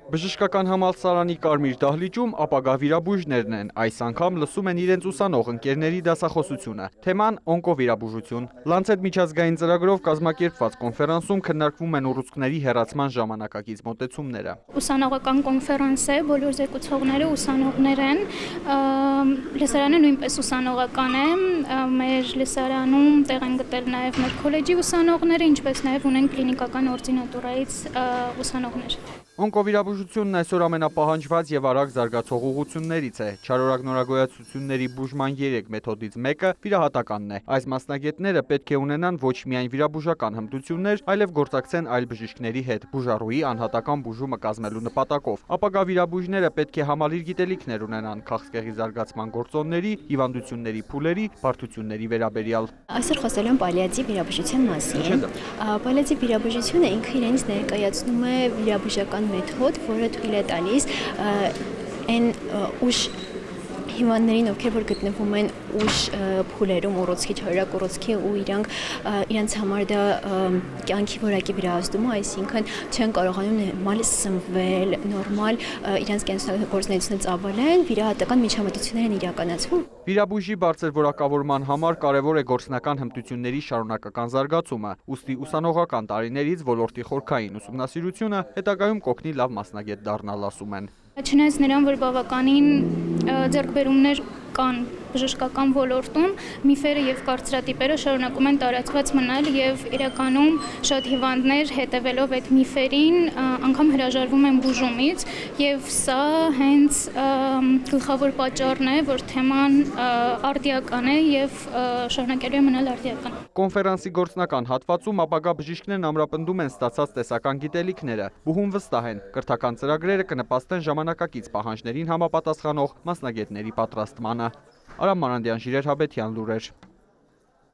Բժշկական համալսարանի Կարմիր դահլիճում ապագա վիրաբույժներն են, այս անգամ լսում են իրենց ուսանող ընկերների դասախոսությունը, թեման օնկովիրաբուժություն։ Լանցետ միջազգային ծրագրով կազմակերպված կոնֆերանսում քննարկվում են ուռուցքների հեռացման ժամանակակից մոտեցումները։ Ուսանողական կոնֆերանս է, բոլոր զեկուցողները ուսանողներ են, լսարանը նույնպես ուսանողական է, մեր լսարանում տեղ են գտել նաև մեր քոլեջի ուսանողները, ինչպես նաև ունեն կլինիկական օրդինատուրայից ուսանողներ։ Օնկովիրաբուժությունն այսօր ամենապահանջված եւ արագ զարգացող ուղղություններից է։ Չարորակ նորագոյացությունների բուժման 3 մեթոդից մեկը վիրահատականն է։ Այս մասնագետները պետք է ունենան ոչ միայն վիրաբուժական հմտություններ, այլև գործակցեն այլ բժիշկների հետ բուժառուի անհատական բուժումը կազմելու նպատակով։ Ապագա վիրաբույժները պետք է համալիր գիտելիքներ ունենան քաղցկեղի զարգացման գործոնների, հիվանդությունների փուլերի, բարդությունների վերաբերյալ։ Այսօր խոսելու եմ պալիատիվ վիրաբուժության մասին։ Պալիատիվ վիրաբուժությունը ինքը իրենից ներկայացնում է վիրաբուժական մեթոդ, որը թույլ է տալիս այն ուշ հիվանդներին, ովքեր որ գտնվում են ուշ փուլերում ուռուցքի, չարորակ ուռուցքի ու իրենց համար դա կյանքի որակի վիրահատում, այսինքն չեն կարողանում նորմալ սնվել, նորմալ իրենց կենսագործունեությունը ծավալեն, վիրահատական միջամտություններ են իրականացվում։ Վիրաբույժի բարձր որակավորման համար կարևոր է գործնական հմտությունների շարունակական զարգացումը, ուստի ուսանողական տարիներից ոլորտի խորքային ուսումնասիրությունը հետագայում կօգնի լավ մասնագետ դառնալ, ասում են։ Չնայած նրան, որ բավականին ձեռքբերումներ կան բժշկական ոլորտում, միֆերը եւ կարծրատիպերը շարունակում են տարածված մնալ եւ իրականում շատ հիվանդներ հետևելով այդ միֆերին անգամ հրաժարվում են բուժումից եւ սա հենց գլխավոր պատճառն է, որ թեման արդիական է եւ շարունակելու է մնալ արդիական։ Կոնֆերանսի գործնական հատվածում ապագա բժիշկներն ամրապնդում են ստացած տեսական գիտելիքները, բուհում վստահ են, կրթական ծրագրերը կնպաստեն ժամանակակից պահանջներին համապատասխանող մասնագետների պատրաստմանը։ Արամ Մանանդյան, Ժիրայր Հաբետյան, լուրեր։